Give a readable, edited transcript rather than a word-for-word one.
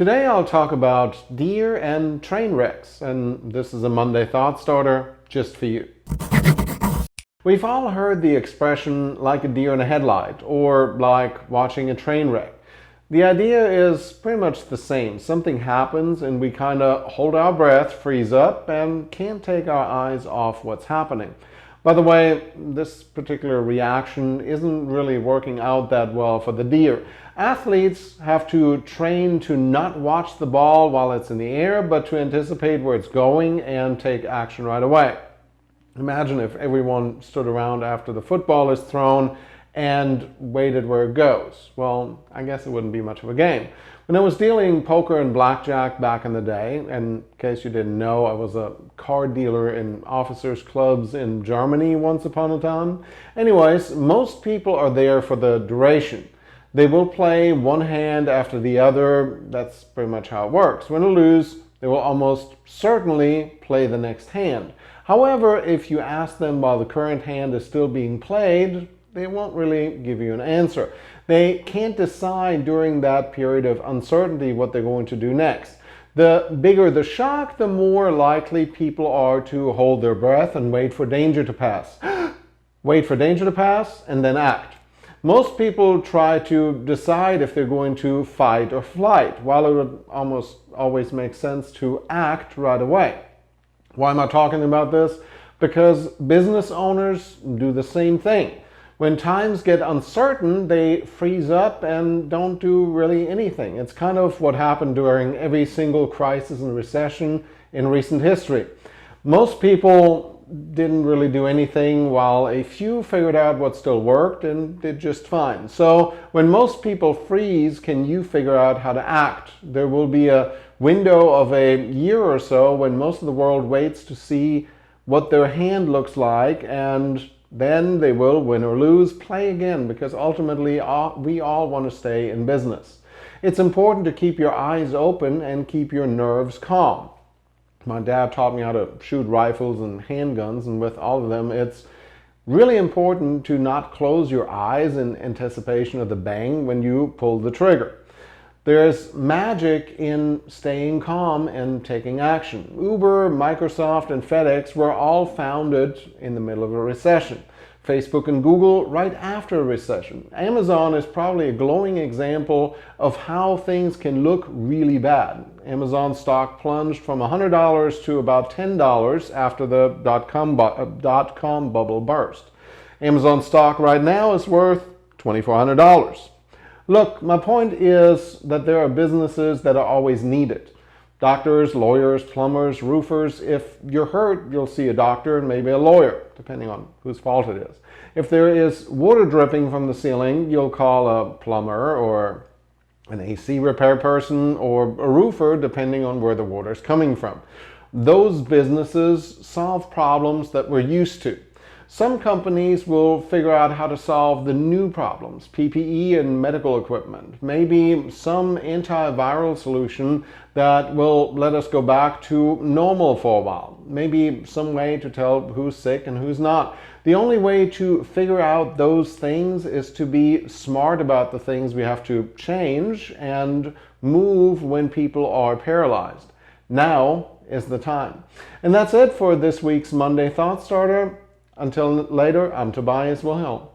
Today I'll talk about deer and train wrecks, and this is a Monday Thought Starter just for you. We've all heard the expression like a deer in a headlight or like watching a train wreck. The idea is pretty much the same. Something happens and we kind of hold our breath, freeze up, and can't take our eyes off what's happening. By the way, this particular reaction isn't really working out that well for the deer. Athletes have to train to not watch the ball while it's in the air, but to anticipate where it's going and take action right away. Imagine if everyone stood around after the football is thrown and waited where it goes. Well, I guess it wouldn't be much of a game. When I was dealing poker and blackjack back in the day, and in case you didn't know, I was a card dealer in officers' clubs in Germany once upon a time. Anyways, most people are there for the duration. They will play one hand after the other. That's pretty much how it works. Win or lose, they will almost certainly play the next hand. However, if you ask them while the current hand is still being played, they won't really give you an answer. They can't decide during that period of uncertainty what they're going to do next. The bigger the shock, the more likely people are to hold their breath and wait for danger to pass. Wait for danger to pass and then act. Most people try to decide if they're going to fight or flight, while it would almost always make sense to act right away. Why am I talking about this? Because business owners do the same thing. When times get uncertain, they freeze up and don't do really anything. It's kind of what happened during every single crisis and recession in recent history. Most people didn't really do anything while a few figured out what still worked and did just fine. So when most people freeze, can you figure out how to act? There will be a window of a year or so when most of the world waits to see what their hand looks like, and then they will, win or lose, play again, because ultimately we all want to stay in business. It's important to keep your eyes open and keep your nerves calm. My dad taught me how to shoot rifles and handguns, and with all of them, it's really important to not close your eyes in anticipation of the bang when you pull the trigger. There's magic in staying calm and taking action. Uber, Microsoft, and FedEx were all founded in the middle of a recession. Facebook and Google right after a recession. Amazon is probably a glowing example of how things can look really bad. Amazon stock plunged from $100 to about $10 after the dot-com bubble burst. Amazon stock right now is worth $2,400. Look, my point is that there are businesses that are always needed. Doctors, lawyers, plumbers, roofers. If you're hurt, you'll see a doctor and maybe a lawyer, depending on whose fault it is. If there is water dripping from the ceiling, you'll call a plumber or an AC repair person or a roofer, depending on where the water is coming from. Those businesses solve problems that we're used to. Some companies will figure out how to solve the new problems, PPE and medical equipment, maybe some antiviral solution that will let us go back to normal for a while, maybe some way to tell who's sick and who's not. The only way to figure out those things is to be smart about the things we have to change and move when people are paralyzed. Now is the time. And that's it for this week's Monday Thought Starter. Until later, I'm Tobias Wilhelm.